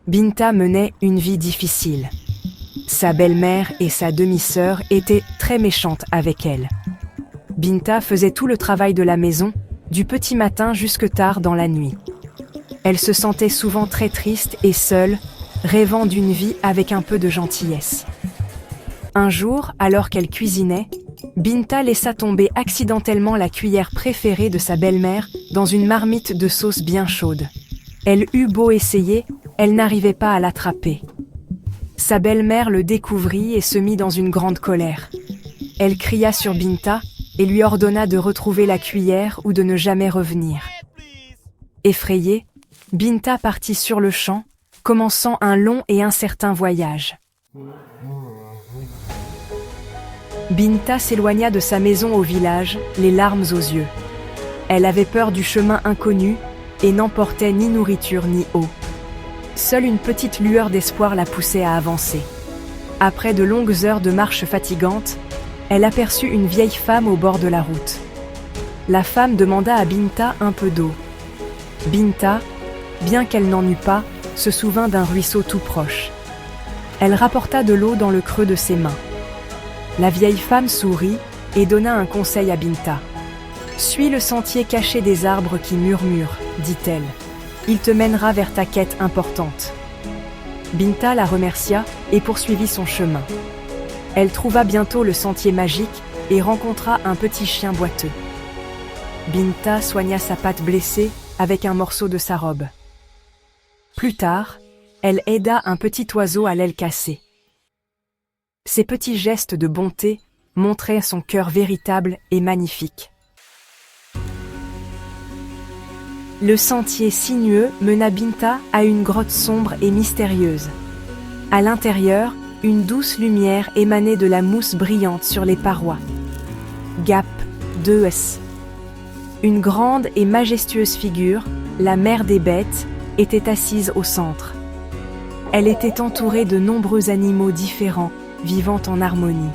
Binta menait une vie difficile. Sa belle-mère et sa demi-sœur étaient très méchantes avec elle. Binta faisait tout le travail de la maison, du petit matin jusque tard dans la nuit. Elle se sentait souvent très triste et seule, rêvant d'une vie avec un peu de gentillesse. Un jour, alors qu'elle cuisinait, Binta laissa tomber accidentellement la cuillère préférée de sa belle-mère dans une marmite de sauce bien chaude. Elle eut beau essayer, elle n'arrivait pas à l'attraper. Sa belle-mère le découvrit et se mit dans une grande colère. Elle cria sur Binta et lui ordonna de retrouver la cuillère ou de ne jamais revenir. Effrayée, Binta partit sur le champ, commençant un long et incertain voyage. Binta s'éloigna de sa maison au village, les larmes aux yeux. Elle avait peur du chemin inconnu et n'emportait ni nourriture ni eau. Seule une petite lueur d'espoir la poussait à avancer. Après de longues heures de marche fatigante, elle aperçut une vieille femme au bord de la route. La femme demanda à Binta un peu d'eau. Binta, bien qu'elle n'en eût pas, se souvint d'un ruisseau tout proche. Elle rapporta de l'eau dans le creux de ses mains. La vieille femme sourit et donna un conseil à Binta. « Suis le sentier caché des arbres qui murmurent, dit-elle. Il te mènera vers ta quête importante. » Binta la remercia et poursuivit son chemin. Elle trouva bientôt le sentier magique et rencontra un petit chien boiteux. Binta soigna sa patte blessée avec un morceau de sa robe. Plus tard, elle aida un petit oiseau à l'aile cassée. Ces petits gestes de bonté montraient son cœur véritable et magnifique. Le sentier sinueux mena Binta à une grotte sombre et mystérieuse. À l'intérieur, une douce lumière émanait de la mousse brillante sur les parois. Gap 2S. Une grande et majestueuse figure, la mère des bêtes, était assise au centre. Elle était entourée de nombreux animaux différents, vivant en harmonie.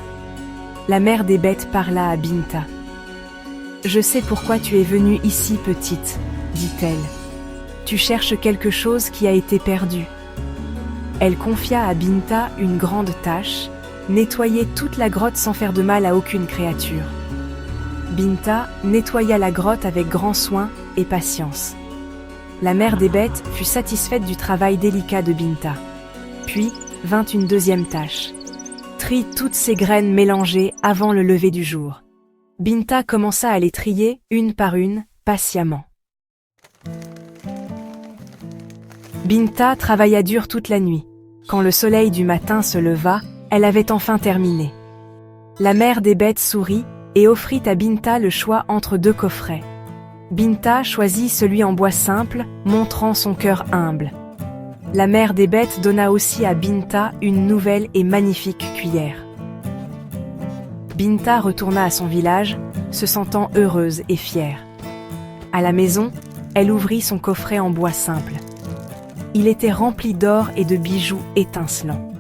La mère des bêtes parla à Binta. « Je sais pourquoi tu es venue ici, petite, » dit-elle. « Tu cherches quelque chose qui a été perdu. » Elle confia à Binta une grande tâche, nettoyer toute la grotte sans faire de mal à aucune créature. Binta nettoya la grotte avec grand soin et patience. La mère des bêtes fut satisfaite du travail délicat de Binta. Puis vint une deuxième tâche. Trie toutes ces graines mélangées avant le lever du jour. Binta commença à les trier une par une, patiemment. Binta travailla dur toute la nuit. Quand le soleil du matin se leva, elle avait enfin terminé. La mère des bêtes sourit et offrit à Binta le choix entre deux coffrets. Binta choisit celui en bois simple, montrant son cœur humble. La mère des bêtes donna aussi à Binta une nouvelle et magnifique cuillère. Binta retourna à son village, se sentant heureuse et fière. À la maison, elle ouvrit son coffret en bois simple. Il était rempli d'or et de bijoux étincelants.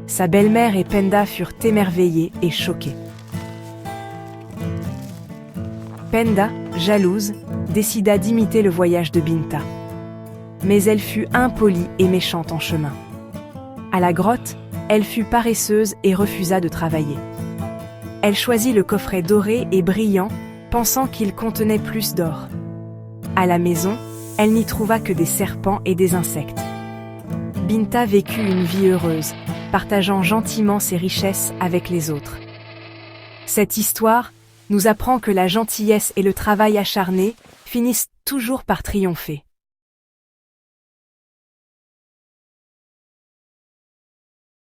Sa belle-mère et Penda furent émerveillées et choquées. Penda, jalouse, décida d'imiter le voyage de Binta. Mais elle fut impolie et méchante en chemin. À la grotte, elle fut paresseuse et refusa de travailler. Elle choisit le coffret doré et brillant, pensant qu'il contenait plus d'or. À la maison, elle n'y trouva que des serpents et des insectes. Binta vécut une vie heureuse, partageant gentiment ses richesses avec les autres. Cette histoire nous apprend que la gentillesse et le travail acharné finissent toujours par triompher.